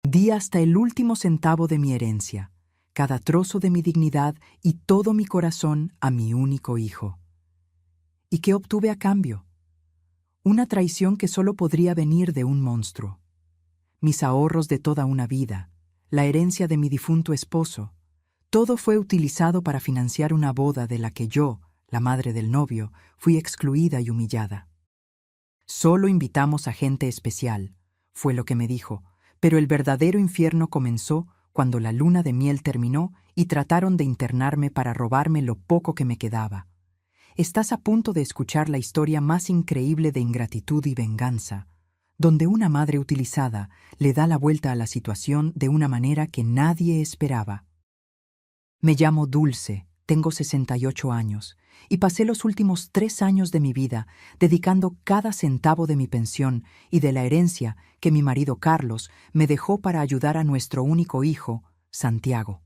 Di hasta el último centavo de mi herencia, cada trozo de mi dignidad y todo mi corazón a mi único hijo. ¿Y qué obtuve a cambio? Una traición que solo podría venir de un monstruo. Mis ahorros de toda una vida, la herencia de mi difunto esposo, todo fue utilizado para financiar una boda de la que yo, la madre del novio, fui excluida y humillada. Solo invitamos a gente especial, fue lo que me dijo, pero el verdadero infierno comenzó cuando la luna de miel terminó y trataron de internarme para robarme lo poco que me quedaba. Estás a punto de escuchar la historia más increíble de ingratitud y venganza, donde una madre utilizada le da la vuelta a la situación de una manera que nadie esperaba. Me llamo Dulce, tengo 68 años, y pasé los últimos 3 años de mi vida dedicando cada centavo de mi pensión y de la herencia que mi marido Carlos me dejó para ayudar a nuestro único hijo, Santiago.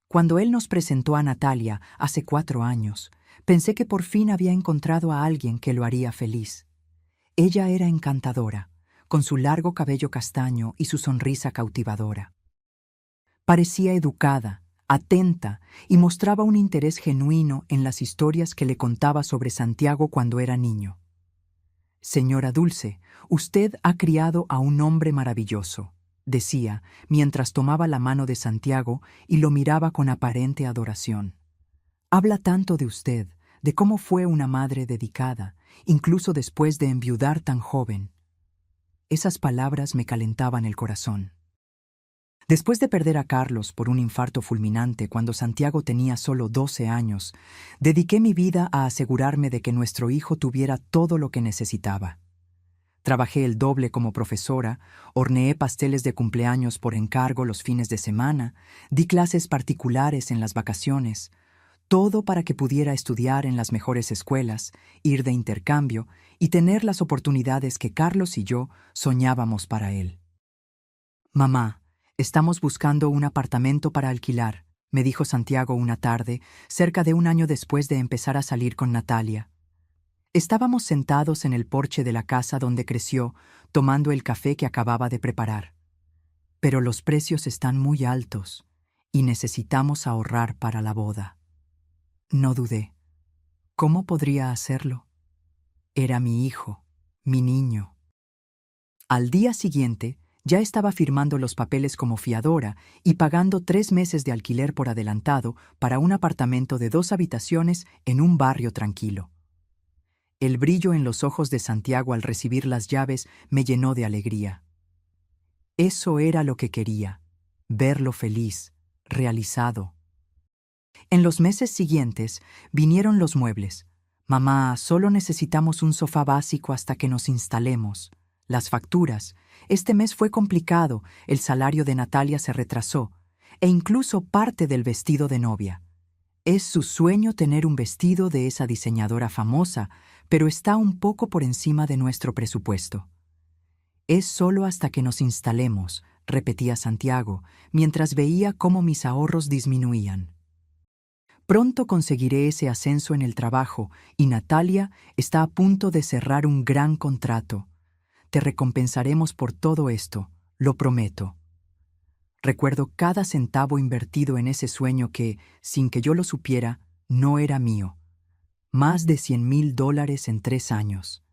Cuando él nos presentó a Natalia hace 4 años, pensé que por fin había encontrado a alguien que lo haría feliz. Ella era encantadora, con su largo cabello castaño y su sonrisa cautivadora. Parecía educada, atenta y mostraba un interés genuino en las historias que le contaba sobre Santiago cuando era niño. «Señora Dulce, usted ha criado a un hombre maravilloso», decía, mientras tomaba la mano de Santiago y lo miraba con aparente adoración. «Habla tanto de usted, de cómo fue una madre dedicada, incluso después de enviudar tan joven». Esas palabras me calentaban el corazón. Después de perder a Carlos por un infarto fulminante cuando Santiago tenía solo 12 años, dediqué mi vida a asegurarme de que nuestro hijo tuviera todo lo que necesitaba. Trabajé el doble como profesora, horneé pasteles de cumpleaños por encargo los fines de semana, di clases particulares en las vacaciones, todo para que pudiera estudiar en las mejores escuelas, ir de intercambio y tener las oportunidades que Carlos y yo soñábamos para él. «Mamá, estamos buscando un apartamento para alquilar», me dijo Santiago una tarde, cerca de un año después de empezar a salir con Natalia. Estábamos sentados en el porche de la casa donde creció, tomando el café que acababa de preparar. «Pero los precios están muy altos y necesitamos ahorrar para la boda». No dudé. ¿Cómo podría hacerlo? Era mi hijo, mi niño. Al día siguiente, ya estaba firmando los papeles como fiadora y pagando 3 meses de alquiler por adelantado para un apartamento de 2 habitaciones en un barrio tranquilo. El brillo en los ojos de Santiago al recibir las llaves me llenó de alegría. Eso era lo que quería, verlo feliz, realizado. En los meses siguientes vinieron los muebles. «Mamá, solo necesitamos un sofá básico hasta que nos instalemos. Las facturas. Este mes fue complicado, el salario de Natalia se retrasó, e incluso parte del vestido de novia. Es su sueño tener un vestido de esa diseñadora famosa, pero está un poco por encima de nuestro presupuesto». «Es solo hasta que nos instalemos», repetía Santiago, mientras veía cómo mis ahorros disminuían. «Pronto conseguiré ese ascenso en el trabajo y Natalia está a punto de cerrar un gran contrato. Te recompensaremos por todo esto, lo prometo». Recuerdo cada centavo invertido en ese sueño que, sin que yo lo supiera, no era mío. Más de $100,000 en 3 años.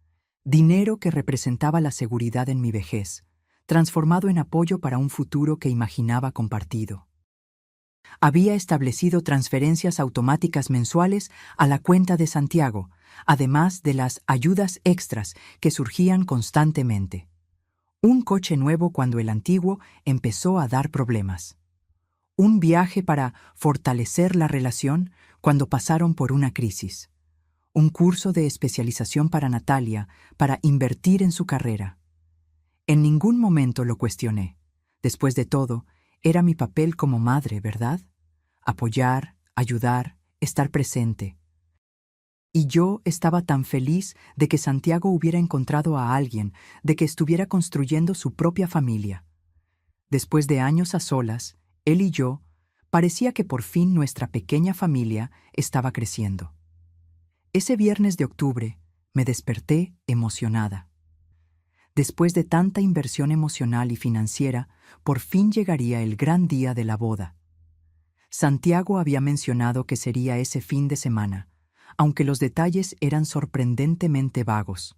Dinero que representaba la seguridad en mi vejez, transformado en apoyo para un futuro que imaginaba compartido. Había establecido transferencias automáticas mensuales a la cuenta de Santiago, además de las ayudas extras que surgían constantemente. Un coche nuevo cuando el antiguo empezó a dar problemas. Un viaje para fortalecer la relación cuando pasaron por una crisis. Un curso de especialización para Natalia para invertir en su carrera. En ningún momento lo cuestioné. Después de todo, era mi papel como madre, ¿verdad? Apoyar, ayudar, estar presente. Y yo estaba tan feliz de que Santiago hubiera encontrado a alguien, de que estuviera construyendo su propia familia. Después de años a solas, él y yo, parecía que por fin nuestra pequeña familia estaba creciendo. Ese viernes de octubre me desperté emocionada. Después de tanta inversión emocional y financiera, por fin llegaría el gran día de la boda. Santiago había mencionado que sería ese fin de semana, aunque los detalles eran sorprendentemente vagos.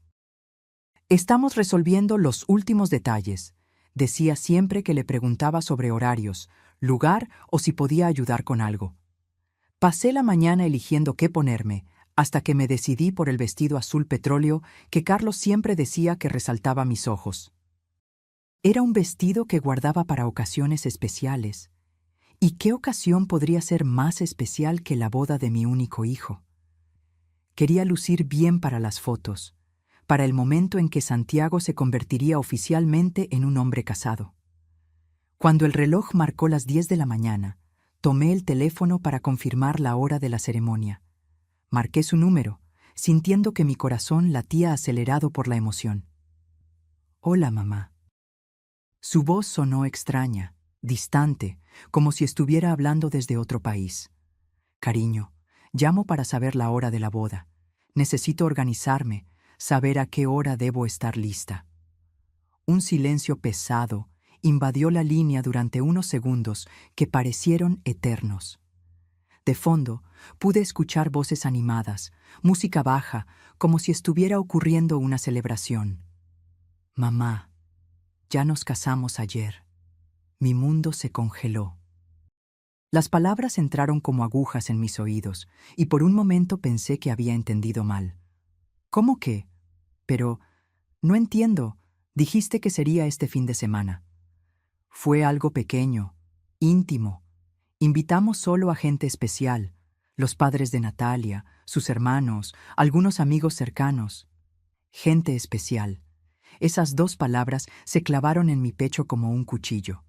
«Estamos resolviendo los últimos detalles», decía siempre que le preguntaba sobre horarios, lugar o si podía ayudar con algo. Pasé la mañana eligiendo qué ponerme, hasta que me decidí por el vestido azul petróleo que Carlos siempre decía que resaltaba mis ojos. Era un vestido que guardaba para ocasiones especiales. ¿Y qué ocasión podría ser más especial que la boda de mi único hijo? Quería lucir bien para las fotos, para el momento en que Santiago se convertiría oficialmente en un hombre casado. Cuando el reloj marcó las 10 de la mañana, tomé el teléfono para confirmar la hora de la ceremonia. Marqué su número, sintiendo que mi corazón latía acelerado por la emoción. «Hola, mamá». Su voz sonó extraña, distante, como si estuviera hablando desde otro país. «Cariño, llamo para saber la hora de la boda. Necesito organizarme, saber a qué hora debo estar lista». Un silencio pesado invadió la línea durante unos segundos que parecieron eternos. De fondo, pude escuchar voces animadas, música baja, como si estuviera ocurriendo una celebración. «Mamá, ya nos casamos ayer». Mi mundo se congeló. Las palabras entraron como agujas en mis oídos, y por un momento pensé que había entendido mal. «¿Cómo que? Pero, no entiendo, dijiste que sería este fin de semana». «Fue algo pequeño, íntimo. Invitamos solo a gente especial, los padres de Natalia, sus hermanos, algunos amigos cercanos». Gente especial. Esas dos palabras se clavaron en mi pecho como un cuchillo.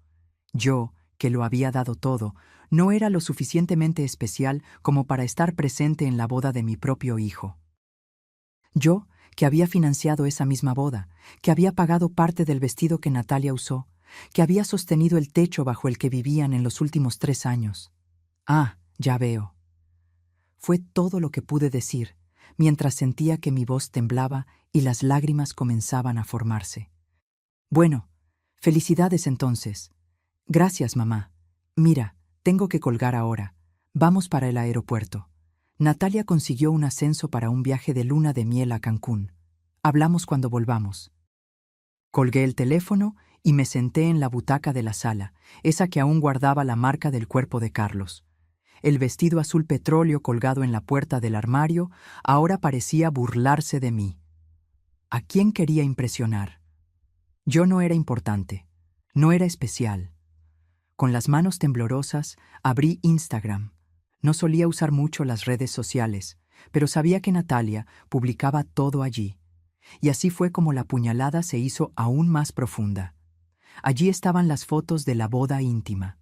Yo, que lo había dado todo, no era lo suficientemente especial como para estar presente en la boda de mi propio hijo. Yo, que había financiado esa misma boda, que había pagado parte del vestido que Natalia usó, que había sostenido el techo bajo el que vivían en los últimos 3 años. «Ah, ya veo». Fue todo lo que pude decir, mientras sentía que mi voz temblaba y las lágrimas comenzaban a formarse. «Bueno, felicidades entonces. Gracias, mamá. Mira, tengo que colgar ahora. Vamos para el aeropuerto. Natalia consiguió un ascenso para un viaje de luna de miel a Cancún. Hablamos cuando volvamos». Colgué el teléfono y me senté en la butaca de la sala, esa que aún guardaba la marca del cuerpo de Carlos. El vestido azul petróleo colgado en la puerta del armario ahora parecía burlarse de mí. ¿A quién quería impresionar? Yo no era importante, no era especial. Con las manos temblorosas, abrí Instagram. No solía usar mucho las redes sociales, pero sabía que Natalia publicaba todo allí. Y así fue como la puñalada se hizo aún más profunda. Allí estaban las fotos de la boda íntima.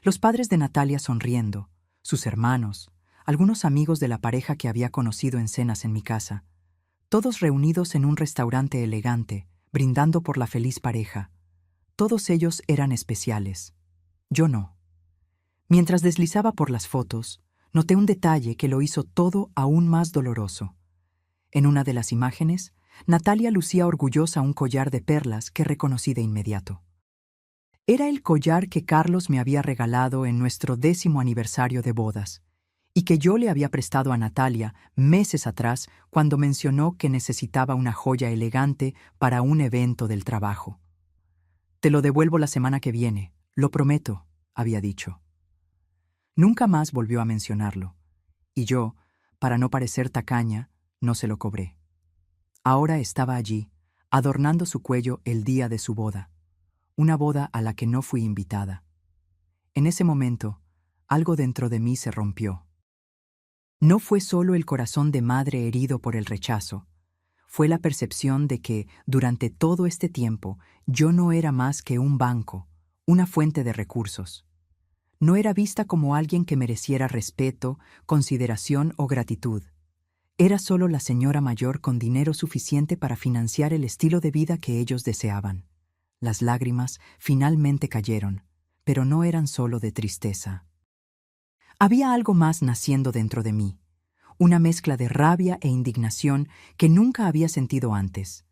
Los padres de Natalia sonriendo, sus hermanos, algunos amigos de la pareja que había conocido en cenas en mi casa, todos reunidos en un restaurante elegante, brindando por la feliz pareja. Todos ellos eran especiales. Yo no. Mientras deslizaba por las fotos, noté un detalle que lo hizo todo aún más doloroso. En una de las imágenes, Natalia lucía orgullosa un collar de perlas que reconocí de inmediato. Era el collar que Carlos me había regalado en nuestro 10º aniversario de bodas, y que yo le había prestado a Natalia meses atrás cuando mencionó que necesitaba una joya elegante para un evento del trabajo. «Te lo devuelvo la semana que viene, lo prometo», había dicho. Nunca más volvió a mencionarlo, y yo, para no parecer tacaña, no se lo cobré. Ahora estaba allí, adornando su cuello el día de su boda, una boda a la que no fui invitada. En ese momento, algo dentro de mí se rompió. No fue solo el corazón de madre herido por el rechazo, fue la percepción de que, durante todo este tiempo, yo no era más que un banco, una fuente de recursos. No era vista como alguien que mereciera respeto, consideración o gratitud. Era solo la señora mayor con dinero suficiente para financiar el estilo de vida que ellos deseaban. Las lágrimas finalmente cayeron, pero no eran solo de tristeza. Había algo más naciendo dentro de mí, una mezcla de rabia e indignación que nunca había sentido antes.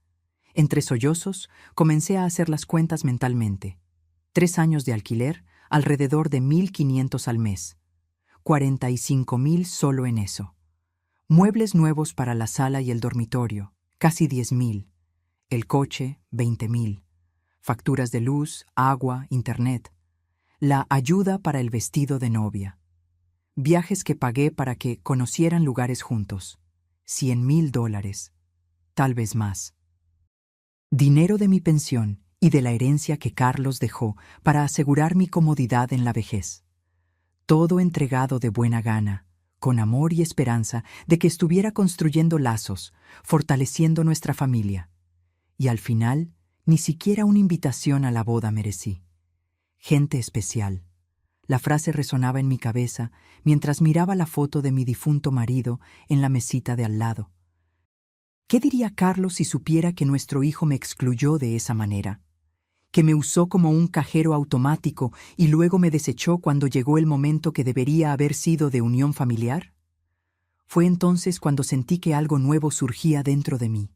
Entre sollozos, comencé a hacer las cuentas mentalmente. 3 años de alquiler, alrededor de 1.500 al mes. 45.000 solo en eso. Muebles nuevos para la sala y el dormitorio, casi 10.000. El coche, 20.000. Facturas de luz, agua, internet. La ayuda para el vestido de novia. Viajes que pagué para que conocieran lugares juntos. $100.000, tal vez más. Dinero de mi pensión y de la herencia que Carlos dejó para asegurar mi comodidad en la vejez. Todo entregado de buena gana, con amor y esperanza de que estuviera construyendo lazos, fortaleciendo nuestra familia. Y al final, ni siquiera una invitación a la boda merecí. Gente especial. La frase resonaba en mi cabeza mientras miraba la foto de mi difunto marido en la mesita de al lado. ¿Qué diría Carlos si supiera que nuestro hijo me excluyó de esa manera? Que me usó como un cajero automático y luego me desechó cuando llegó el momento que debería haber sido de unión familiar. Fue entonces cuando sentí que algo nuevo surgía dentro de mí.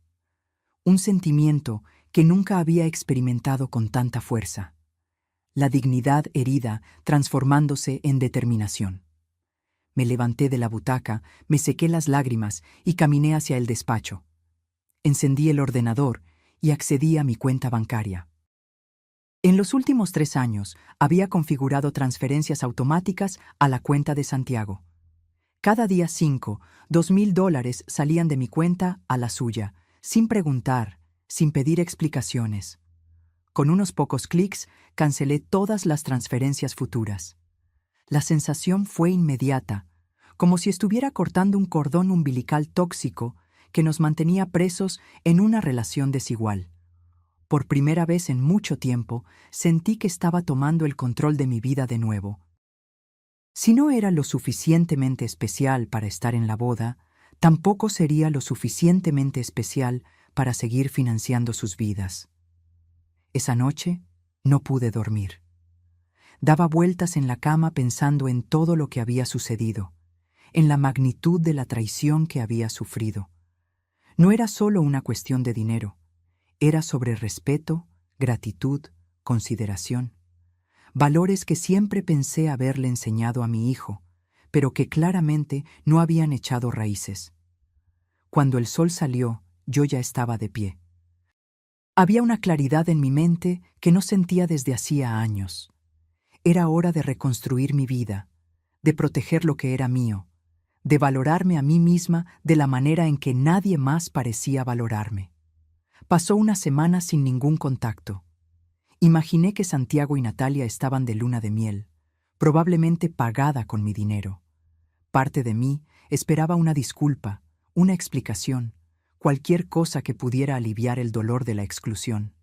Un sentimiento que nunca había experimentado con tanta fuerza. La dignidad herida transformándose en determinación. Me levanté de la butaca, me sequé las lágrimas y caminé hacia el despacho. Encendí el ordenador y accedí a mi cuenta bancaria. En los últimos 3 años había configurado transferencias automáticas a la cuenta de Santiago. Cada día 5, $2.000 salían de mi cuenta a la suya, sin preguntar, sin pedir explicaciones. Con unos pocos clics cancelé todas las transferencias futuras. La sensación fue inmediata, como si estuviera cortando un cordón umbilical tóxico que nos mantenía presos en una relación desigual. Por primera vez en mucho tiempo, sentí que estaba tomando el control de mi vida de nuevo. Si no era lo suficientemente especial para estar en la boda, tampoco sería lo suficientemente especial para seguir financiando sus vidas. Esa noche no pude dormir. Daba vueltas en la cama pensando en todo lo que había sucedido, en la magnitud de la traición que había sufrido. No era solo una cuestión de dinero, era sobre respeto, gratitud, consideración. Valores que siempre pensé haberle enseñado a mi hijo, pero que claramente no habían echado raíces. Cuando el sol salió, yo ya estaba de pie. Había una claridad en mi mente que no sentía desde hacía años. Era hora de reconstruir mi vida, de proteger lo que era mío, de valorarme a mí misma de la manera en que nadie más parecía valorarme. Pasó una semana sin ningún contacto. Imaginé que Santiago y Natalia estaban de luna de miel, probablemente pagada con mi dinero. Parte de mí esperaba una disculpa, una explicación, cualquier cosa que pudiera aliviar el dolor de la exclusión.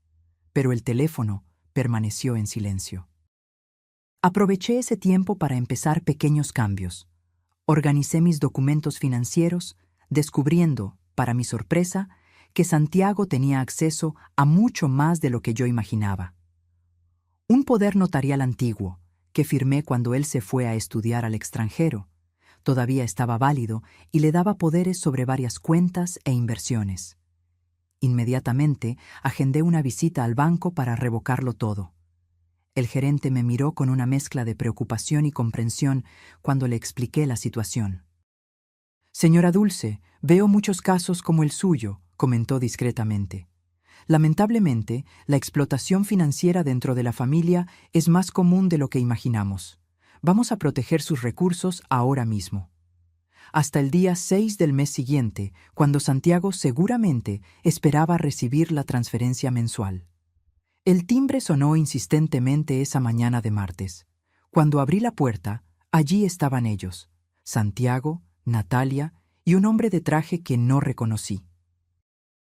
Pero el teléfono permaneció en silencio. Aproveché ese tiempo para empezar pequeños cambios. Organicé mis documentos financieros, descubriendo, para mi sorpresa, que Santiago tenía acceso a mucho más de lo que yo imaginaba. Un poder notarial antiguo, que firmé cuando él se fue a estudiar al extranjero, todavía estaba válido y le daba poderes sobre varias cuentas e inversiones. Inmediatamente agendé una visita al banco para revocarlo todo. El gerente me miró con una mezcla de preocupación y comprensión cuando le expliqué la situación. «Señora Dulce, veo muchos casos como el suyo», comentó discretamente. «Lamentablemente, la explotación financiera dentro de la familia es más común de lo que imaginamos. Vamos a proteger sus recursos ahora mismo. Hasta el día 6 del mes siguiente, cuando Santiago seguramente esperaba recibir la transferencia mensual». El timbre sonó insistentemente esa mañana de martes. Cuando abrí la puerta, allí estaban ellos, Santiago, Natalia y un hombre de traje que no reconocí.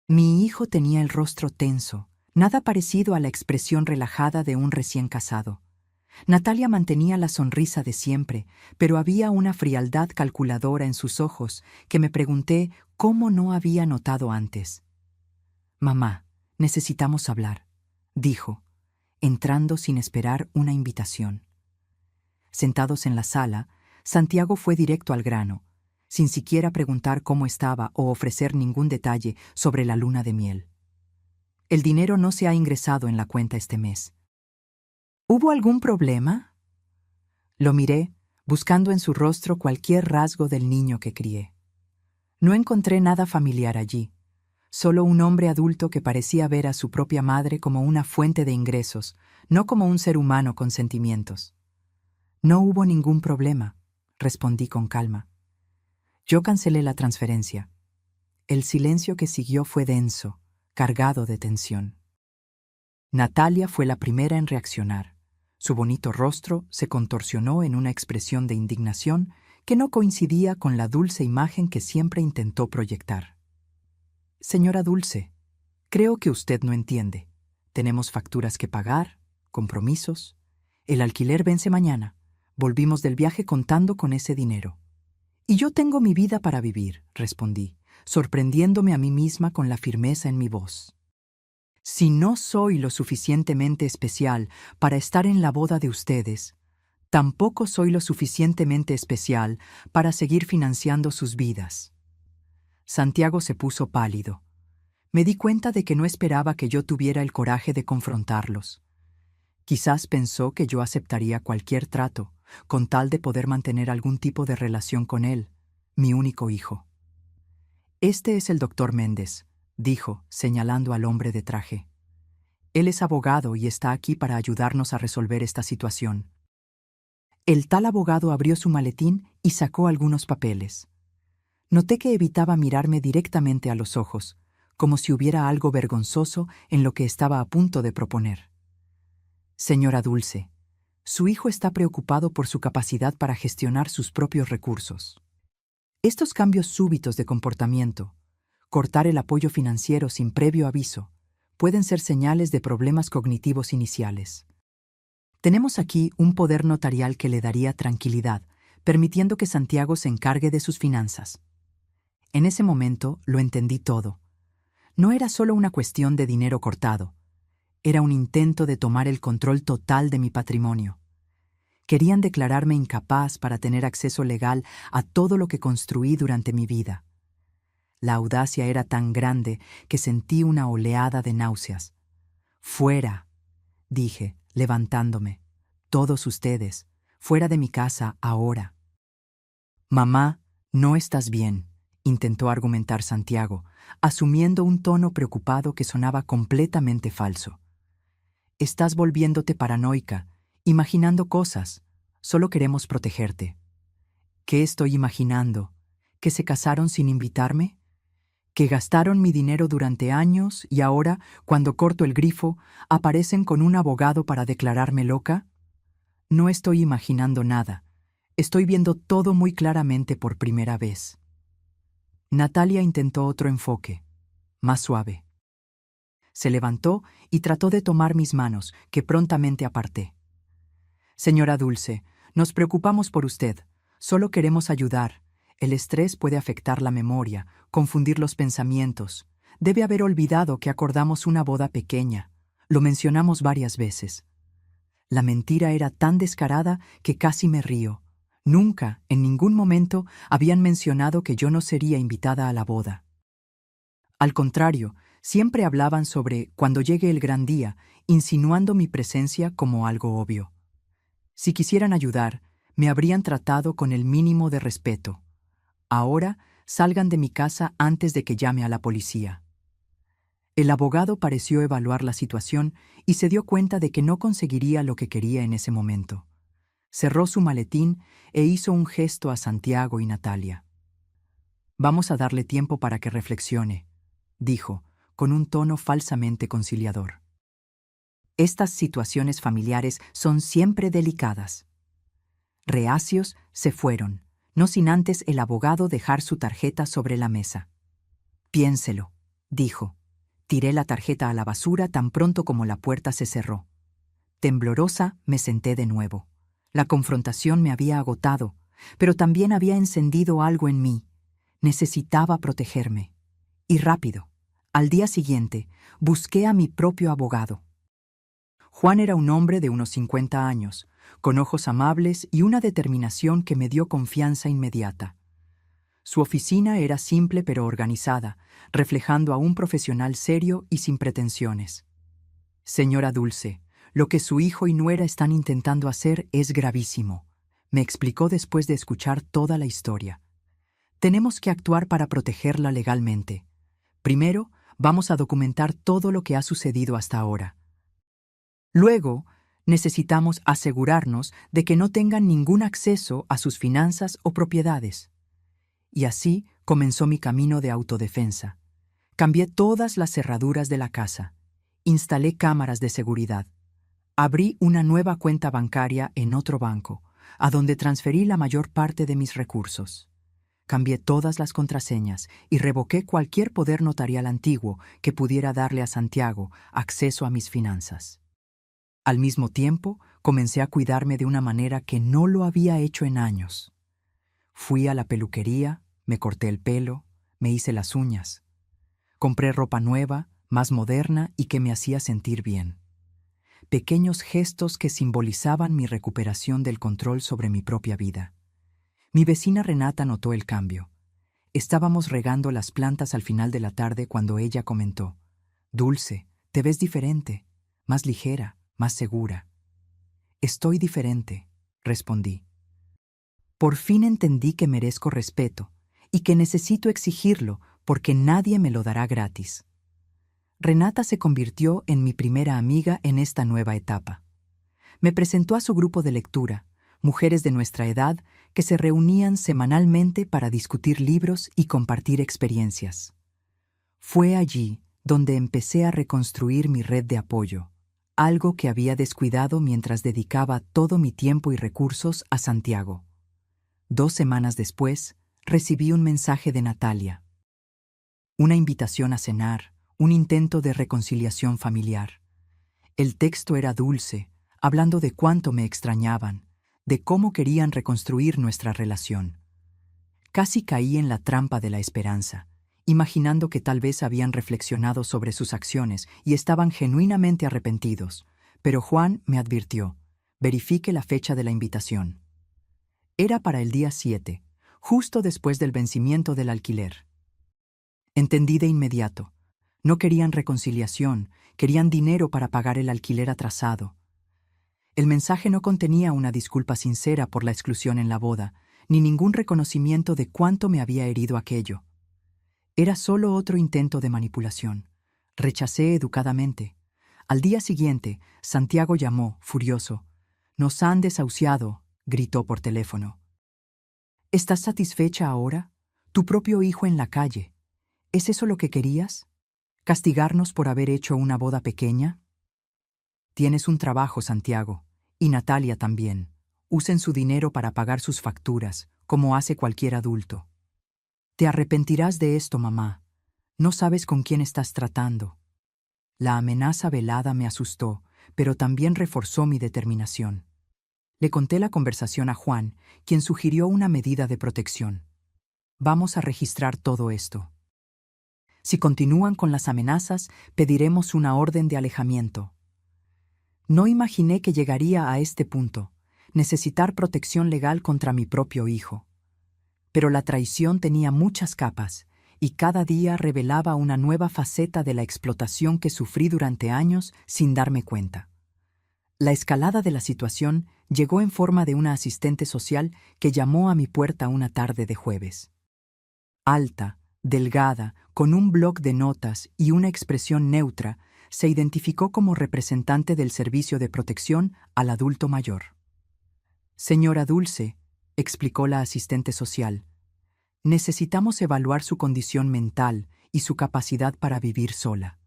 Mi hijo tenía el rostro tenso, nada parecido a la expresión relajada de un recién casado. Natalia mantenía la sonrisa de siempre, pero había una frialdad calculadora en sus ojos que me pregunté cómo no había notado antes. «Mamá, necesitamos hablar», dijo, entrando sin esperar una invitación. Sentados en la sala, Santiago fue directo al grano, sin siquiera preguntar cómo estaba o ofrecer ningún detalle sobre la luna de miel. El dinero no se ha ingresado en la cuenta este mes. ¿Hubo algún problema? Lo miré, buscando en su rostro cualquier rasgo del niño que crié. No encontré nada familiar allí, solo un hombre adulto que parecía ver a su propia madre como una fuente de ingresos, no como un ser humano con sentimientos. No hubo ningún problema, respondí con calma. Yo cancelé la transferencia. El silencio que siguió fue denso, cargado de tensión. Natalia fue la primera en reaccionar. Su bonito rostro se contorsionó en una expresión de indignación que no coincidía con la dulce imagen que siempre intentó proyectar. Señora Dulce, creo que usted no entiende. Tenemos facturas que pagar, compromisos. El alquiler vence mañana. Volvimos del viaje contando con ese dinero. Y yo tengo mi vida para vivir, respondí, sorprendiéndome a mí misma con la firmeza en mi voz. Si no soy lo suficientemente especial para estar en la boda de ustedes, tampoco soy lo suficientemente especial para seguir financiando sus vidas. Santiago se puso pálido. Me di cuenta de que no esperaba que yo tuviera el coraje de confrontarlos. Quizás pensó que yo aceptaría cualquier trato, con tal de poder mantener algún tipo de relación con él, mi único hijo. Este es el doctor Méndez, dijo, señalando al hombre de traje. Él es abogado y está aquí para ayudarnos a resolver esta situación. El tal abogado abrió su maletín y sacó algunos papeles. Noté que evitaba mirarme directamente a los ojos, como si hubiera algo vergonzoso en lo que estaba a punto de proponer. Señora Dulce, su hijo está preocupado por su capacidad para gestionar sus propios recursos. Estos cambios súbitos de comportamiento, cortar el apoyo financiero sin previo aviso, pueden ser señales de problemas cognitivos iniciales. Tenemos aquí un poder notarial que le daría tranquilidad, permitiendo que Santiago se encargue de sus finanzas. En ese momento lo entendí todo. No era solo una cuestión de dinero cortado, era un intento de tomar el control total de mi patrimonio. Querían declararme incapaz para tener acceso legal a todo lo que construí durante mi vida. La audacia era tan grande que sentí una oleada de náuseas. «Fuera», dije, levantándome. «Todos ustedes, fuera de mi casa ahora». «Mamá, no estás bien», intentó argumentar Santiago, asumiendo un tono preocupado que sonaba completamente falso. «Estás volviéndote paranoica, imaginando cosas. Solo queremos protegerte». «¿Qué estoy imaginando? ¿Que se casaron sin invitarme? ¿Que gastaron mi dinero durante años y ahora, cuando corto el grifo, aparecen con un abogado para declararme loca? No estoy imaginando nada. Estoy viendo todo muy claramente por primera vez». Natalia intentó otro enfoque, más suave. Se levantó y trató de tomar mis manos, que prontamente aparté. «Señora Dulce, nos preocupamos por usted. Solo queremos ayudar. El estrés puede afectar la memoria, confundir los pensamientos. Debe haber olvidado que acordamos una boda pequeña. Lo mencionamos varias veces». La mentira era tan descarada que casi me río. Nunca, en ningún momento, habían mencionado que yo no sería invitada a la boda. Al contrario, siempre hablaban sobre cuando llegue el gran día, insinuando mi presencia como algo obvio. Si quisieran ayudar, me habrían tratado con el mínimo de respeto. Ahora, salgan de mi casa antes de que llame a la policía. El abogado pareció evaluar la situación y se dio cuenta de que no conseguiría lo que quería en ese momento. Cerró su maletín e hizo un gesto a Santiago y Natalia. «Vamos a darle tiempo para que reflexione», dijo, con un tono falsamente conciliador. «Estas situaciones familiares son siempre delicadas». Reacios se fueron, no sin antes el abogado dejar su tarjeta sobre la mesa. «Piénselo», dijo. Tiré la tarjeta a la basura tan pronto como la puerta se cerró. Temblorosa, me senté de nuevo. La confrontación me había agotado, pero también había encendido algo en mí. Necesitaba protegerme. Y rápido. Al día siguiente, busqué a mi propio abogado. Juan era un hombre de unos 50 años, con ojos amables y una determinación que me dio confianza inmediata. Su oficina era simple pero organizada, reflejando a un profesional serio y sin pretensiones. Señora Dulce, lo que su hijo y nuera están intentando hacer es gravísimo, me explicó después de escuchar toda la historia. Tenemos que actuar para protegerla legalmente. Primero, vamos a documentar todo lo que ha sucedido hasta ahora. Luego, necesitamos asegurarnos de que no tengan ningún acceso a sus finanzas o propiedades. Y así comenzó mi camino de autodefensa. Cambié todas las cerraduras de la casa. Instalé cámaras de seguridad. Abrí una nueva cuenta bancaria en otro banco, a donde transferí la mayor parte de mis recursos. Cambié todas las contraseñas y revoqué cualquier poder notarial antiguo que pudiera darle a Santiago acceso a mis finanzas. Al mismo tiempo, comencé a cuidarme de una manera que no lo había hecho en años. Fui a la peluquería, me corté el pelo, me hice las uñas. Compré ropa nueva, más moderna y que me hacía sentir bien. Pequeños gestos que simbolizaban mi recuperación del control sobre mi propia vida. Mi vecina Renata notó el cambio. Estábamos regando las plantas al final de la tarde cuando ella comentó: «Dulce, te ves diferente, más ligera, más segura». «Estoy diferente», respondí. Por fin entendí que merezco respeto y que necesito exigirlo porque nadie me lo dará gratis. Renata se convirtió en mi primera amiga en esta nueva etapa. Me presentó a su grupo de lectura, mujeres de nuestra edad que se reunían semanalmente para discutir libros y compartir experiencias. Fue allí donde empecé a reconstruir mi red de apoyo, algo que había descuidado mientras dedicaba todo mi tiempo y recursos a Santiago. 2 semanas después, recibí un mensaje de Natalia. Una invitación a cenar, un intento de reconciliación familiar. El texto era dulce, hablando de cuánto me extrañaban, de cómo querían reconstruir nuestra relación. Casi caí en la trampa de la esperanza, imaginando que tal vez habían reflexionado sobre sus acciones y estaban genuinamente arrepentidos, pero Juan me advirtió: verifique la fecha de la invitación. Era para el día 7, justo después del vencimiento del alquiler. Entendí de inmediato. No querían reconciliación, querían dinero para pagar el alquiler atrasado. El mensaje no contenía una disculpa sincera por la exclusión en la boda, ni ningún reconocimiento de cuánto me había herido aquello. Era solo otro intento de manipulación. Rechacé educadamente. Al día siguiente, Santiago llamó, furioso. «Nos han desahuciado», gritó por teléfono. «¿Estás satisfecha ahora? Tu propio hijo en la calle. ¿Es eso lo que querías? ¿Castigarnos por haber hecho una boda pequeña? Tienes un trabajo, Santiago, y Natalia también. Usen su dinero para pagar sus facturas, como hace cualquier adulto. Te arrepentirás de esto, mamá. No sabes con quién estás tratando». La amenaza velada me asustó, pero también reforzó mi determinación. Le conté la conversación a Juan, quien sugirió una medida de protección. «Vamos a registrar todo esto. Si continúan con las amenazas, pediremos una orden de alejamiento». No imaginé que llegaría a este punto, necesitar protección legal contra mi propio hijo. Pero la traición tenía muchas capas, y cada día revelaba una nueva faceta de la explotación que sufrí durante años sin darme cuenta. La escalada de la situación llegó en forma de una asistente social que llamó a mi puerta una tarde de jueves. Alta, delgada, con un bloc de notas y una expresión neutra, se identificó como representante del Servicio de Protección al Adulto Mayor. «Señora Dulce», explicó la asistente social, «necesitamos evaluar su condición mental y su capacidad para vivir sola.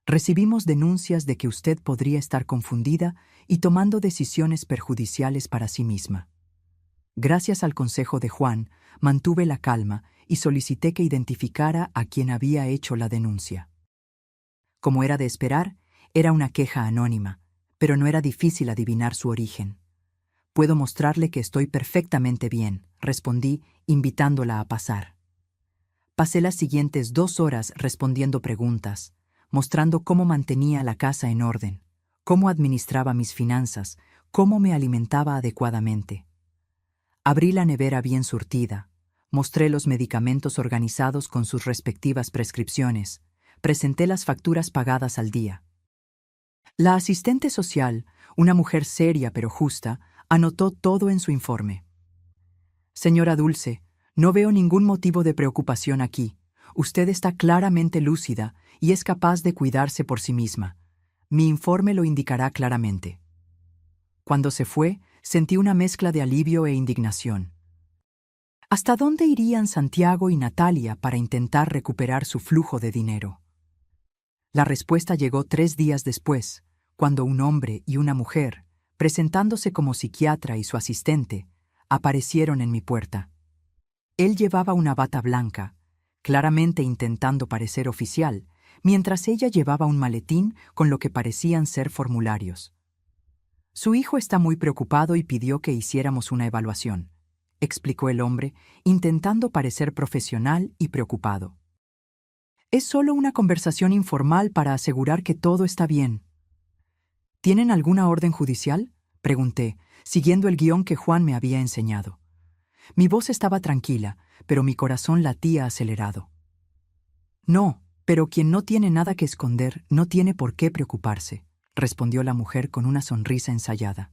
Recibimos denuncias de que usted podría estar confundida y tomando decisiones perjudiciales para sí misma. Gracias al consejo de Juan, mantuve la calma y solicité que identificara a quien había hecho la denuncia. Como era de esperar, era una queja anónima, pero no era difícil adivinar su origen. «Puedo mostrarle que estoy perfectamente bien», respondí, invitándola a pasar. Pasé las siguientes 2 horas respondiendo preguntas, mostrando cómo mantenía la casa en orden, cómo administraba mis finanzas, cómo me alimentaba adecuadamente. Abrí la nevera bien surtida, Mostré los medicamentos organizados con sus respectivas prescripciones. Presenté las facturas pagadas al día. La asistente social, una mujer seria pero justa, anotó todo en su informe. Señora Dulce, no veo ningún motivo de preocupación aquí. Usted está claramente lúcida y es capaz de cuidarse por sí misma. Mi informe lo indicará claramente. Cuando se fue, sentí una mezcla de alivio e indignación. ¿Hasta dónde irían Santiago y Natalia para intentar recuperar su flujo de dinero? La respuesta llegó 3 días después, cuando un hombre y una mujer, presentándose como psiquiatra y su asistente, aparecieron en mi puerta. Él llevaba una bata blanca, claramente intentando parecer oficial, mientras ella llevaba un maletín con lo que parecían ser formularios. Su hijo está muy preocupado y pidió que hiciéramos una evaluación, explicó el hombre, intentando parecer profesional y preocupado. Es solo una conversación informal para asegurar que todo está bien. ¿Tienen alguna orden judicial?, pregunté, siguiendo el guión que Juan me había enseñado. Mi voz estaba tranquila, pero mi corazón latía acelerado. No, pero quien no tiene nada que esconder no tiene por qué preocuparse, respondió la mujer con una sonrisa ensayada.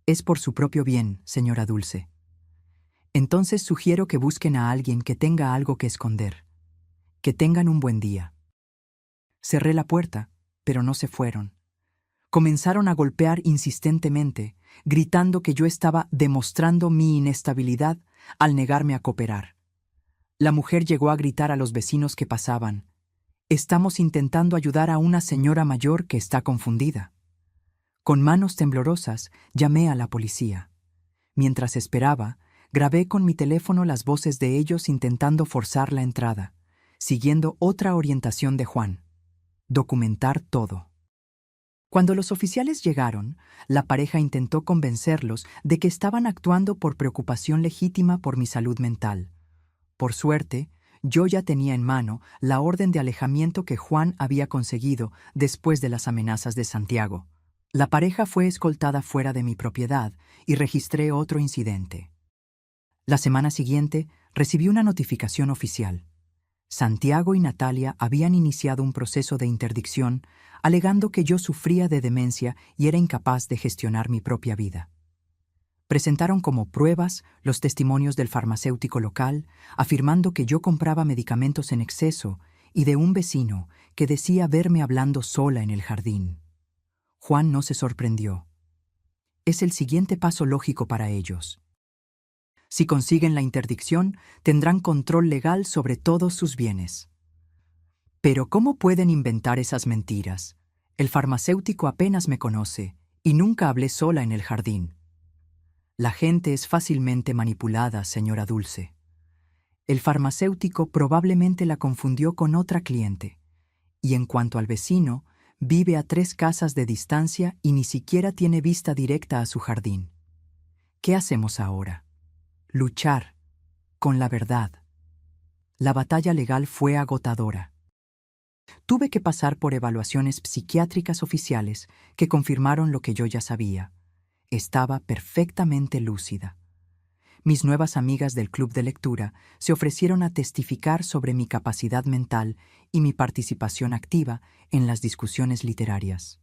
Es por su propio bien, señora Dulce. Entonces sugiero que busquen a alguien que tenga algo que esconder. Que tengan un buen día. Cerré la puerta, pero no se fueron. Comenzaron a golpear insistentemente, gritando que yo estaba demostrando mi inestabilidad al negarme a cooperar. La mujer llegó a gritar a los vecinos que pasaban: «Estamos intentando ayudar a una señora mayor que está confundida». Con manos temblorosas, llamé a la policía. Mientras esperaba, grabé con mi teléfono las voces de ellos intentando forzar la entrada, siguiendo otra orientación de Juan: documentar todo. Cuando los oficiales llegaron, la pareja intentó convencerlos de que estaban actuando por preocupación legítima por mi salud mental. Por suerte, yo ya tenía en mano la orden de alejamiento que Juan había conseguido después de las amenazas de Santiago. La pareja fue escoltada fuera de mi propiedad y registré otro incidente. La semana siguiente, recibí una notificación oficial. Santiago y Natalia habían iniciado un proceso de interdicción, alegando que yo sufría de demencia y era incapaz de gestionar mi propia vida. Presentaron como pruebas los testimonios del farmacéutico local, afirmando que yo compraba medicamentos en exceso, y de un vecino que decía verme hablando sola en el jardín. Juan no se sorprendió. Es el siguiente paso lógico para ellos. Si consiguen la interdicción, tendrán control legal sobre todos sus bienes. Pero ¿cómo pueden inventar esas mentiras? El farmacéutico apenas me conoce y nunca hablé sola en el jardín. La gente es fácilmente manipulada, señora Dulce. El farmacéutico probablemente la confundió con otra cliente. Y en cuanto al vecino, vive a 3 casas de distancia y ni siquiera tiene vista directa a su jardín. ¿Qué hacemos ahora? Luchar con la verdad. La batalla legal fue agotadora. Tuve que pasar por evaluaciones psiquiátricas oficiales que confirmaron lo que yo ya sabía. Estaba perfectamente lúcida. Mis nuevas amigas del club de lectura se ofrecieron a testificar sobre mi capacidad mental y mi participación activa en las discusiones literarias.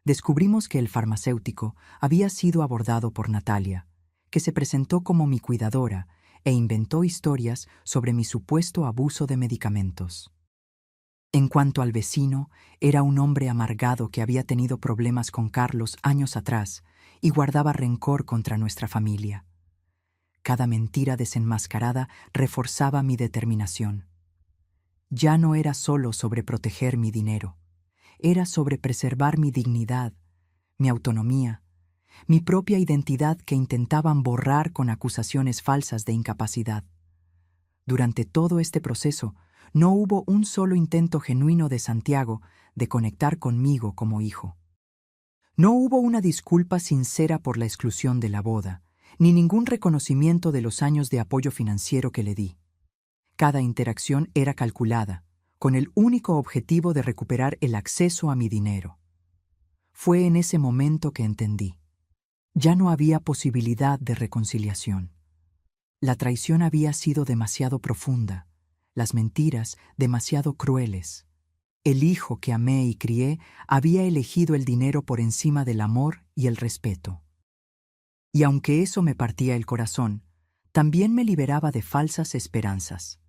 Descubrimos que el farmacéutico había sido abordado por Natalia, que se presentó como mi cuidadora e inventó historias sobre mi supuesto abuso de medicamentos. En cuanto al vecino, era un hombre amargado que había tenido problemas con Carlos años atrás y guardaba rencor contra nuestra familia. Cada mentira desenmascarada reforzaba mi determinación. Ya no era solo sobre proteger mi dinero, era sobre preservar mi dignidad, mi autonomía, mi propia identidad que intentaban borrar con acusaciones falsas de incapacidad. Durante todo este proceso, no hubo un solo intento genuino de Santiago de conectar conmigo como hijo. No hubo una disculpa sincera por la exclusión de la boda, ni ningún reconocimiento de los años de apoyo financiero que le di. Cada interacción era calculada, con el único objetivo de recuperar el acceso a mi dinero. Fue en ese momento que entendí. Ya no había posibilidad de reconciliación. La traición había sido demasiado profunda, las mentiras demasiado crueles. El hijo que amé y crié había elegido el dinero por encima del amor y el respeto. Y aunque eso me partía el corazón, también me liberaba de falsas esperanzas.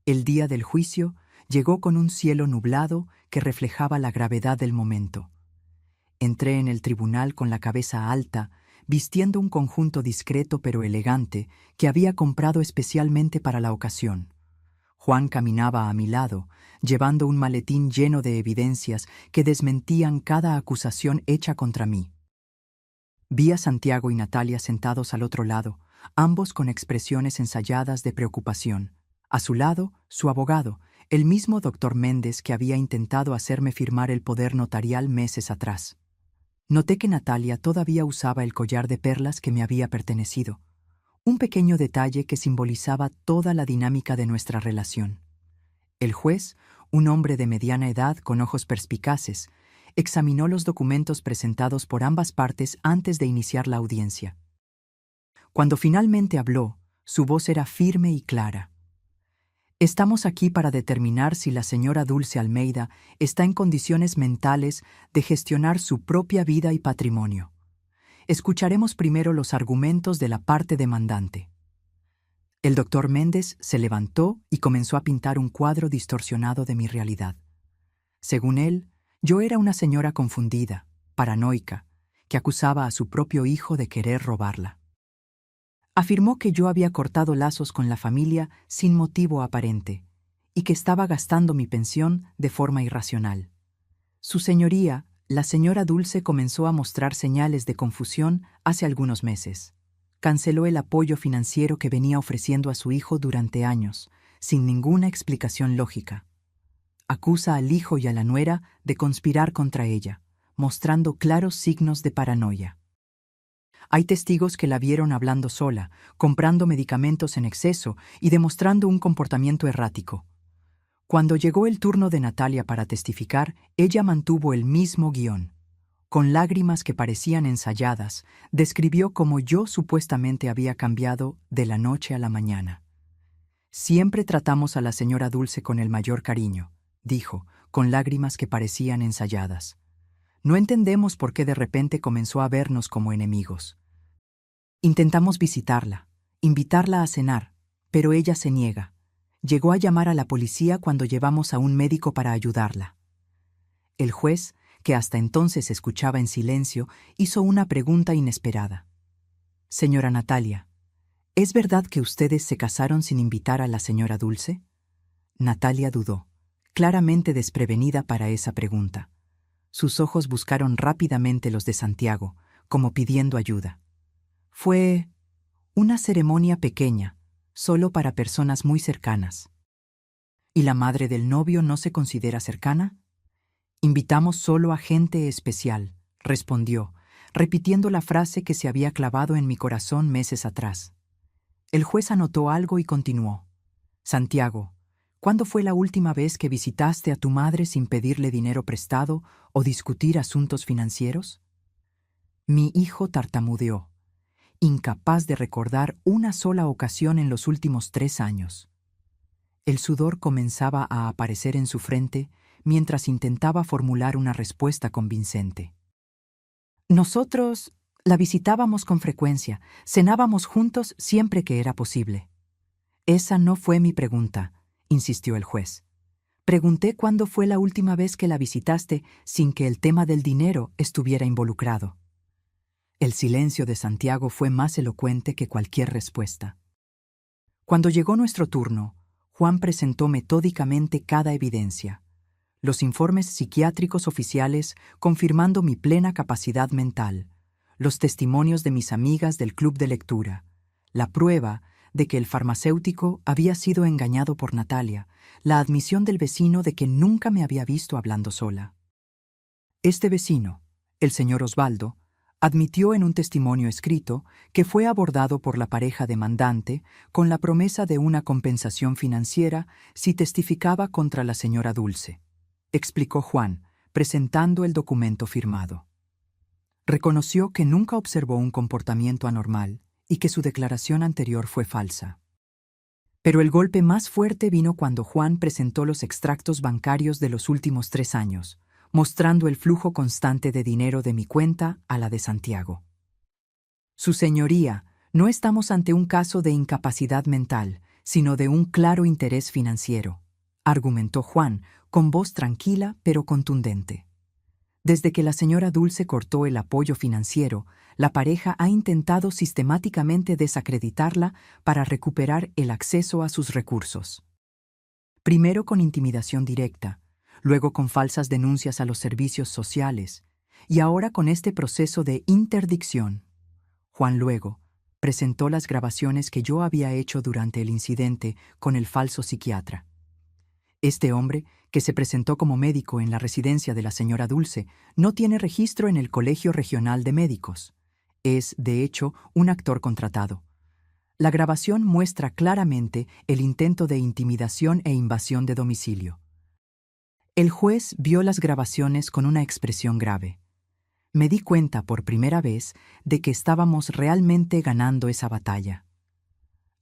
El día del juicio llegó con un cielo nublado que reflejaba la gravedad del momento. Entré en el tribunal con la cabeza alta, vistiendo un conjunto discreto pero elegante que había comprado especialmente para la ocasión. Juan caminaba a mi lado, llevando un maletín lleno de evidencias que desmentían cada acusación hecha contra mí. Vi a Santiago y Natalia sentados al otro lado, ambos con expresiones ensayadas de preocupación. A su lado, su abogado, el mismo doctor Méndez que había intentado hacerme firmar el poder notarial meses atrás. Noté que Natalia todavía usaba el collar de perlas que me había pertenecido, un pequeño detalle que simbolizaba toda la dinámica de nuestra relación. El juez, un hombre de mediana edad con ojos perspicaces, examinó los documentos presentados por ambas partes antes de iniciar la audiencia. Cuando finalmente habló, su voz era firme y clara. Estamos aquí para determinar si la señora Dulce Almeida está en condiciones mentales de gestionar su propia vida y patrimonio. Escucharemos primero los argumentos de la parte demandante. El doctor Méndez se levantó y comenzó a pintar un cuadro distorsionado de mi realidad. Según él, yo era una señora confundida, paranoica, que acusaba a su propio hijo de querer robarla. Afirmó que yo había cortado lazos con la familia sin motivo aparente y que estaba gastando mi pensión de forma irracional. Su señoría, la señora Dulce, comenzó a mostrar señales de confusión hace algunos meses. Canceló el apoyo financiero que venía ofreciendo a su hijo durante años, sin ninguna explicación lógica. Acusa al hijo y a la nuera de conspirar contra ella, mostrando claros signos de paranoia. Hay testigos que la vieron hablando sola, comprando medicamentos en exceso y demostrando un comportamiento errático. Cuando llegó el turno de Natalia para testificar, ella mantuvo el mismo guión. Con lágrimas que parecían ensayadas, describió cómo yo supuestamente había cambiado de la noche a la mañana. Siempre tratamos a la señora Dulce con el mayor cariño, dijo, con lágrimas que parecían ensayadas. No entendemos por qué de repente comenzó a vernos como enemigos. Intentamos visitarla, invitarla a cenar, pero ella se niega. Llegó a llamar a la policía cuando llevamos a un médico para ayudarla. El juez, que hasta entonces escuchaba en silencio, hizo una pregunta inesperada. Señora Natalia, ¿es verdad que ustedes se casaron sin invitar a la señora Dulce? Natalia dudó, claramente desprevenida para esa pregunta. Sus ojos buscaron rápidamente los de Santiago, como pidiendo ayuda. Fue una ceremonia pequeña, solo para personas muy cercanas. ¿Y la madre del novio no se considera cercana? Invitamos solo a gente especial, respondió, repitiendo la frase que se había clavado en mi corazón meses atrás. El juez anotó algo y continuó. Santiago, ¿cuándo fue la última vez que visitaste a tu madre sin pedirle dinero prestado o discutir asuntos financieros? Mi hijo tartamudeó, incapaz de recordar una sola ocasión en los últimos 3 años. El sudor comenzaba a aparecer en su frente mientras intentaba formular una respuesta convincente. Nosotros la visitábamos con frecuencia, cenábamos juntos siempre que era posible. Esa no fue mi pregunta, insistió el juez. Pregunté cuándo fue la última vez que la visitaste sin que el tema del dinero estuviera involucrado. El silencio de Santiago fue más elocuente que cualquier respuesta. Cuando llegó nuestro turno, Juan presentó metódicamente cada evidencia. Los informes psiquiátricos oficiales confirmando mi plena capacidad mental, los testimonios de mis amigas del club de lectura, la prueba de que el farmacéutico había sido engañado por Natalia, la admisión del vecino de que nunca me había visto hablando sola. Este vecino, el señor Osvaldo, admitió en un testimonio escrito que fue abordado por la pareja demandante con la promesa de una compensación financiera si testificaba contra la señora Dulce, explicó Juan, presentando el documento firmado. Reconoció que nunca observó un comportamiento anormal y que su declaración anterior fue falsa. Pero el golpe más fuerte vino cuando Juan presentó los extractos bancarios de los últimos 3 años, mostrando el flujo constante de dinero de mi cuenta a la de Santiago. Su señoría, no estamos ante un caso de incapacidad mental, sino de un claro interés financiero, argumentó Juan, con voz tranquila pero contundente. Desde que la señora Dulce cortó el apoyo financiero, la pareja ha intentado sistemáticamente desacreditarla para recuperar el acceso a sus recursos. Primero con intimidación directa, luego con falsas denuncias a los servicios sociales, y ahora con este proceso de interdicción. Juan luego presentó las grabaciones que yo había hecho durante el incidente con el falso psiquiatra. Este hombre, que se presentó como médico en la residencia de la señora Dulce, no tiene registro en el Colegio Regional de Médicos. Es, de hecho, un actor contratado. La grabación muestra claramente el intento de intimidación e invasión de domicilio. El juez vio las grabaciones con una expresión grave. Me di cuenta por primera vez de que estábamos realmente ganando esa batalla.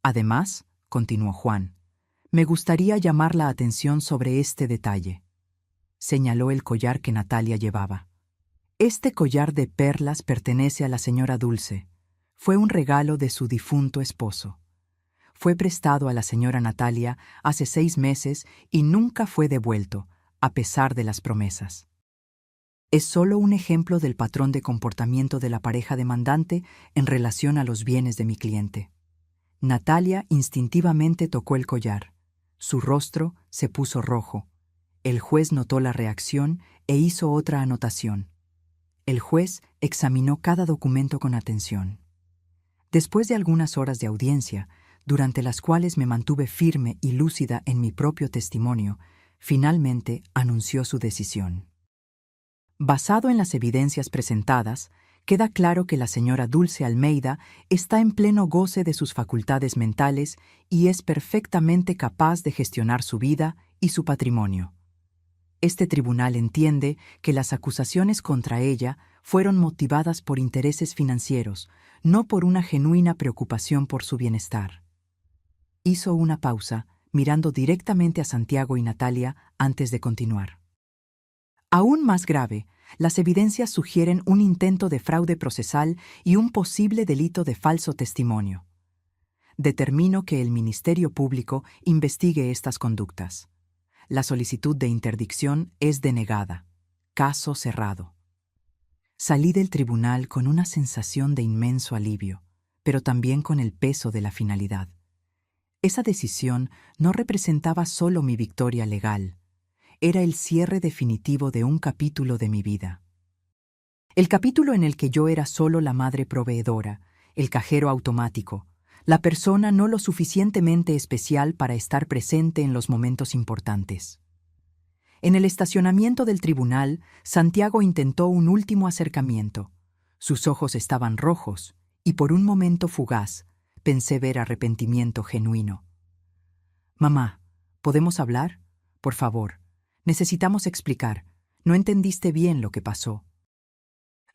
Además, continuó Juan, me gustaría llamar la atención sobre este detalle. Señaló el collar que Natalia llevaba. Este collar de perlas pertenece a la señora Dulce. Fue un regalo de su difunto esposo. Fue prestado a la señora Natalia hace 6 meses y nunca fue devuelto, a pesar de las promesas. Es solo un ejemplo del patrón de comportamiento de la pareja demandante en relación a los bienes de mi cliente. Natalia instintivamente tocó el collar. Su rostro se puso rojo. El juez notó la reacción e hizo otra anotación. El juez examinó cada documento con atención. Después de algunas horas de audiencia, durante las cuales me mantuve firme y lúcida en mi propio testimonio, finalmente anunció su decisión. Basado en las evidencias presentadas, queda claro que la señora Dulce Almeida está en pleno goce de sus facultades mentales y es perfectamente capaz de gestionar su vida y su patrimonio. Este tribunal entiende que las acusaciones contra ella fueron motivadas por intereses financieros, no por una genuina preocupación por su bienestar. Hizo una pausa, mirando directamente a Santiago y Natalia antes de continuar. Aún más grave, las evidencias sugieren un intento de fraude procesal y un posible delito de falso testimonio. Determino que el Ministerio Público investigue estas conductas. La solicitud de interdicción es denegada. Caso cerrado. Salí del tribunal con una sensación de inmenso alivio, pero también con el peso de la finalidad. Esa decisión no representaba solo mi victoria legal, era el cierre definitivo de un capítulo de mi vida. El capítulo en el que yo era solo la madre proveedora, el cajero automático, la persona no lo suficientemente especial para estar presente en los momentos importantes. En el estacionamiento del tribunal, Santiago intentó un último acercamiento. Sus ojos estaban rojos y por un momento fugaz pensé ver arrepentimiento genuino. «Mamá, ¿podemos hablar? Por favor. Necesitamos explicar. No entendiste bien lo que pasó».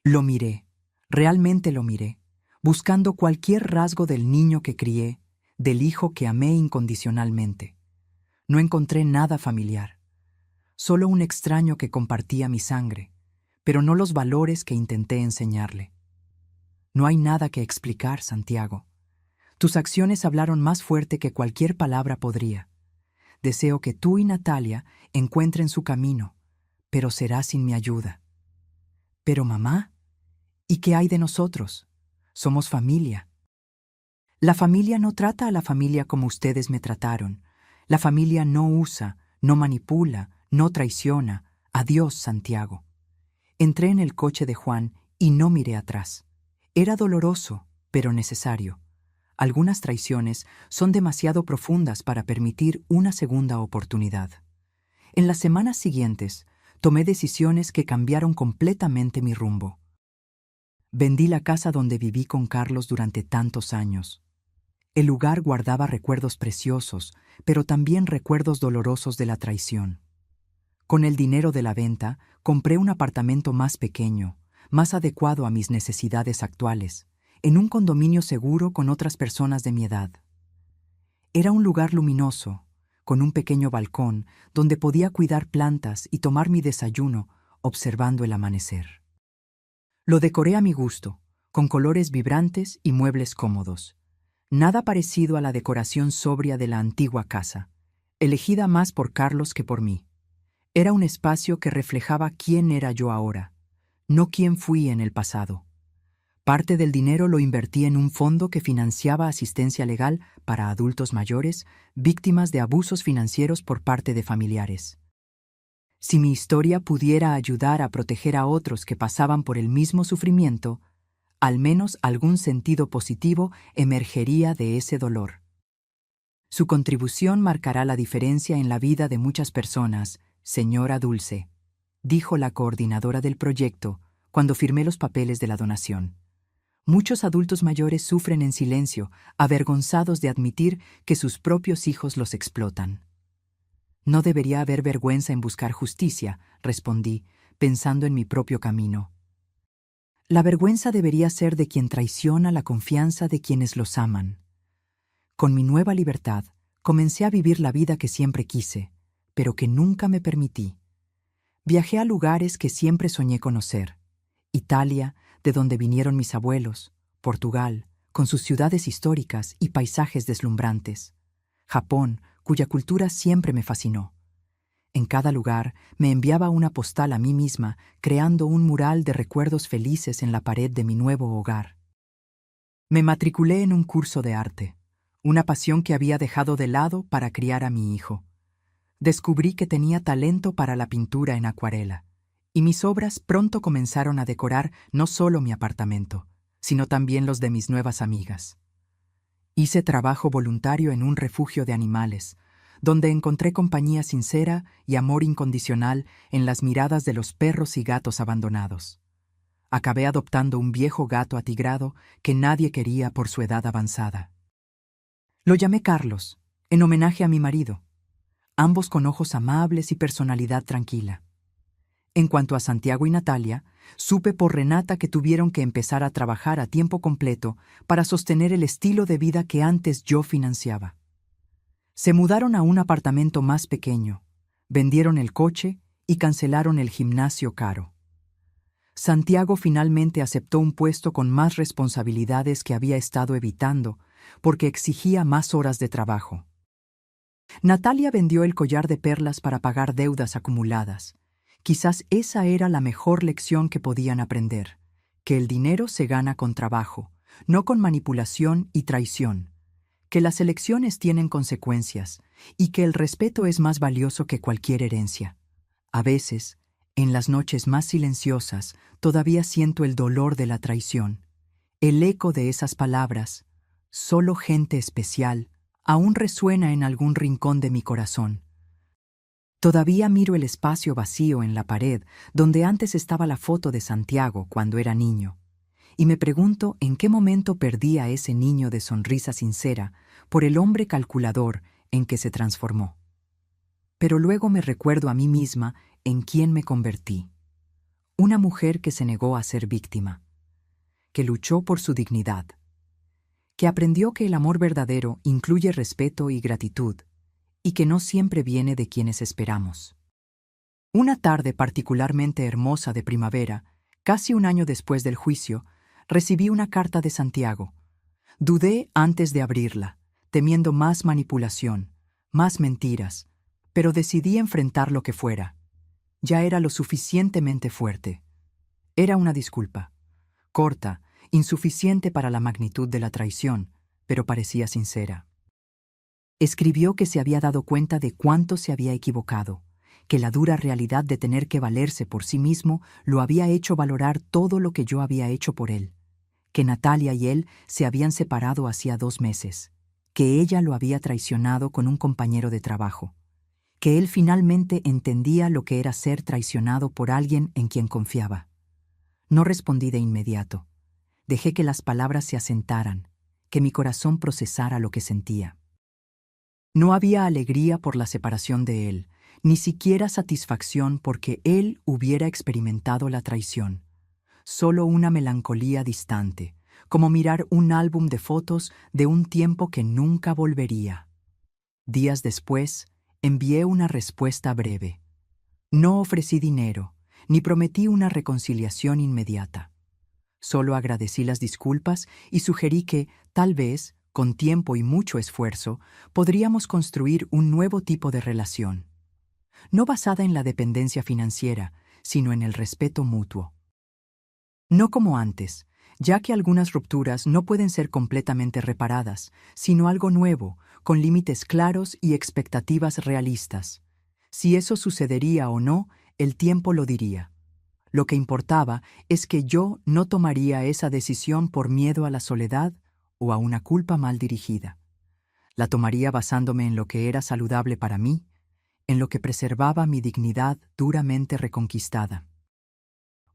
Lo miré, realmente lo miré, buscando cualquier rasgo del niño que crié, del hijo que amé incondicionalmente. No encontré nada familiar, solo un extraño que compartía mi sangre, pero no los valores que intenté enseñarle. No hay nada que explicar, Santiago. Tus acciones hablaron más fuerte que cualquier palabra podría. Deseo que tú y Natalia encuentren su camino, pero será sin mi ayuda. Pero mamá, ¿y qué hay de nosotros? Somos familia. La familia no trata a la familia como ustedes me trataron. La familia no usa, no manipula, no traiciona. Adiós, Santiago. Entré en el coche de Juan y no miré atrás. Era doloroso, pero necesario. Algunas traiciones son demasiado profundas para permitir una segunda oportunidad. En las semanas siguientes, tomé decisiones que cambiaron completamente mi rumbo. Vendí la casa donde viví con Carlos durante tantos años. El lugar guardaba recuerdos preciosos, pero también recuerdos dolorosos de la traición. Con el dinero de la venta, compré un apartamento más pequeño, más adecuado a mis necesidades actuales, en un condominio seguro con otras personas de mi edad. Era un lugar luminoso, con un pequeño balcón donde podía cuidar plantas y tomar mi desayuno observando el amanecer. Lo decoré a mi gusto, con colores vibrantes y muebles cómodos. Nada parecido a la decoración sobria de la antigua casa, elegida más por Carlos que por mí. Era un espacio que reflejaba quién era yo ahora, no quién fui en el pasado. Parte del dinero lo invertí en un fondo que financiaba asistencia legal para adultos mayores víctimas de abusos financieros por parte de familiares. Si mi historia pudiera ayudar a proteger a otros que pasaban por el mismo sufrimiento, al menos algún sentido positivo emergería de ese dolor. Su contribución marcará la diferencia en la vida de muchas personas, señora Dulce, dijo la coordinadora del proyecto cuando firmé los papeles de la donación. Muchos adultos mayores sufren en silencio, avergonzados de admitir que sus propios hijos los explotan. No debería haber vergüenza en buscar justicia, respondí, pensando en mi propio camino. La vergüenza debería ser de quien traiciona la confianza de quienes los aman. Con mi nueva libertad, comencé a vivir la vida que siempre quise, pero que nunca me permití. Viajé a lugares que siempre soñé conocer. Italia, de donde vinieron mis abuelos, Portugal, con sus ciudades históricas y paisajes deslumbrantes, Japón, cuya cultura siempre me fascinó. En cada lugar me enviaba una postal a mí misma, creando un mural de recuerdos felices en la pared de mi nuevo hogar. Me matriculé en un curso de arte, una pasión que había dejado de lado para criar a mi hijo. Descubrí que tenía talento para la pintura en acuarela, y mis obras pronto comenzaron a decorar no solo mi apartamento, sino también los de mis nuevas amigas. Hice trabajo voluntario en un refugio de animales, donde encontré compañía sincera y amor incondicional en las miradas de los perros y gatos abandonados. Acabé adoptando un viejo gato atigrado que nadie quería por su edad avanzada. Lo llamé Carlos, en homenaje a mi marido, ambos con ojos amables y personalidad tranquila. En cuanto a Santiago y Natalia, supe por Renata que tuvieron que empezar a trabajar a tiempo completo para sostener el estilo de vida que antes yo financiaba. Se mudaron a un apartamento más pequeño, vendieron el coche y cancelaron el gimnasio caro. Santiago finalmente aceptó un puesto con más responsabilidades que había estado evitando, porque exigía más horas de trabajo. Natalia vendió el collar de perlas para pagar deudas acumuladas. Quizás esa era la mejor lección que podían aprender, que el dinero se gana con trabajo, no con manipulación y traición, que las elecciones tienen consecuencias y que el respeto es más valioso que cualquier herencia. A veces, en las noches más silenciosas, todavía siento el dolor de la traición, el eco de esas palabras, solo gente especial, aún resuena en algún rincón de mi corazón. Todavía miro el espacio vacío en la pared donde antes estaba la foto de Santiago cuando era niño, y me pregunto en qué momento perdí a ese niño de sonrisa sincera por el hombre calculador en que se transformó. Pero luego me recuerdo a mí misma en quién me convertí. Una mujer que se negó a ser víctima, que luchó por su dignidad, que aprendió que el amor verdadero incluye respeto y gratitud, y que no siempre viene de quienes esperamos. Una tarde particularmente hermosa de primavera, casi un año después del juicio, recibí una carta de Santiago. Dudé antes de abrirla, temiendo más manipulación, más mentiras, pero decidí enfrentar lo que fuera. Ya era lo suficientemente fuerte. Era una disculpa, corta, insuficiente para la magnitud de la traición, pero parecía sincera. Escribió que se había dado cuenta de cuánto se había equivocado, que la dura realidad de tener que valerse por sí mismo lo había hecho valorar todo lo que yo había hecho por él, que Natalia y él se habían separado hacía 2 meses, que ella lo había traicionado con un compañero de trabajo, que él finalmente entendía lo que era ser traicionado por alguien en quien confiaba. No respondí de inmediato. Dejé que las palabras se asentaran, que mi corazón procesara lo que sentía. No había alegría por la separación de él, ni siquiera satisfacción porque él hubiera experimentado la traición. Solo una melancolía distante, como mirar un álbum de fotos de un tiempo que nunca volvería. Días después, envié una respuesta breve. No ofrecí dinero, ni prometí una reconciliación inmediata. Solo agradecí las disculpas y sugerí que, tal vez, con tiempo y mucho esfuerzo, podríamos construir un nuevo tipo de relación. No basada en la dependencia financiera, sino en el respeto mutuo. No como antes, ya que algunas rupturas no pueden ser completamente reparadas, sino algo nuevo, con límites claros y expectativas realistas. Si eso sucedería o no, el tiempo lo diría. Lo que importaba es que yo no tomaría esa decisión por miedo a la soledad o a una culpa mal dirigida. La tomaría basándome en lo que era saludable para mí, en lo que preservaba mi dignidad duramente reconquistada.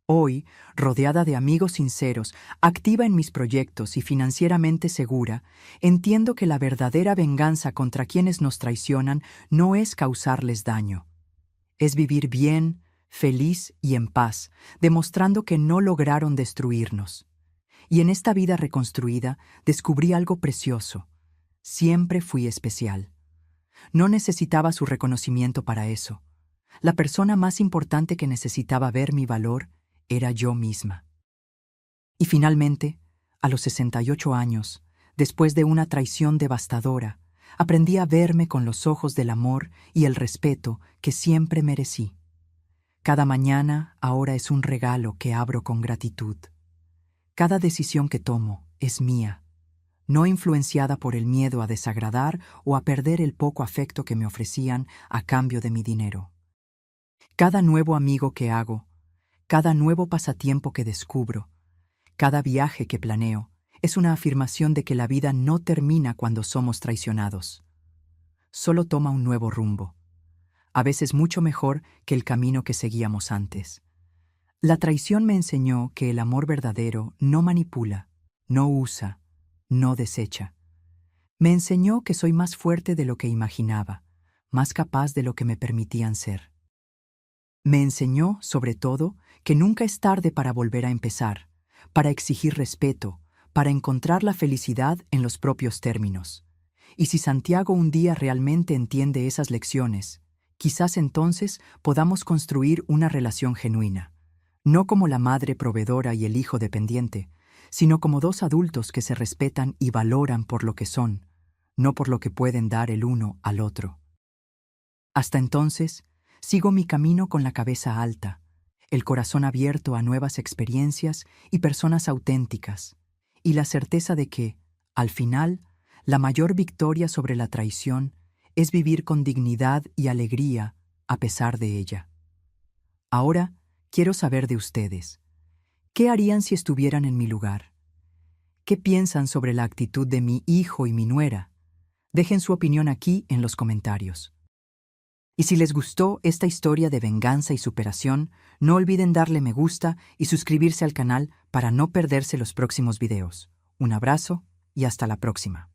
Hoy, rodeada de amigos sinceros, activa en mis proyectos y financieramente segura, entiendo que la verdadera venganza contra quienes nos traicionan no es causarles daño. Es vivir bien, feliz y en paz, demostrando que no lograron destruirnos. Y en esta vida reconstruida descubrí algo precioso. Siempre fui especial. No necesitaba su reconocimiento para eso. La persona más importante que necesitaba ver mi valor era yo misma. Y finalmente, a los 68 años, después de una traición devastadora, aprendí a verme con los ojos del amor y el respeto que siempre merecí. Cada mañana ahora es un regalo que abro con gratitud. Cada decisión que tomo es mía, no influenciada por el miedo a desagradar o a perder el poco afecto que me ofrecían a cambio de mi dinero. Cada nuevo amigo que hago, cada nuevo pasatiempo que descubro, cada viaje que planeo, es una afirmación de que la vida no termina cuando somos traicionados. Solo toma un nuevo rumbo, a veces mucho mejor que el camino que seguíamos antes. La traición me enseñó que el amor verdadero no manipula, no usa, no desecha. Me enseñó que soy más fuerte de lo que imaginaba, más capaz de lo que me permitían ser. Me enseñó, sobre todo, que nunca es tarde para volver a empezar, para exigir respeto, para encontrar la felicidad en los propios términos. Y si Santiago un día realmente entiende esas lecciones, quizás entonces podamos construir una relación genuina, no como la madre proveedora y el hijo dependiente, sino como dos adultos que se respetan y valoran por lo que son, no por lo que pueden dar el uno al otro. Hasta entonces, sigo mi camino con la cabeza alta, el corazón abierto a nuevas experiencias y personas auténticas, y la certeza de que, al final, la mayor victoria sobre la traición es vivir con dignidad y alegría a pesar de ella. Ahora, quiero saber de ustedes. ¿Qué harían si estuvieran en mi lugar? ¿Qué piensan sobre la actitud de mi hijo y mi nuera? Dejen su opinión aquí en los comentarios. Y si les gustó esta historia de venganza y superación, no olviden darle me gusta y suscribirse al canal para no perderse los próximos videos. Un abrazo y hasta la próxima.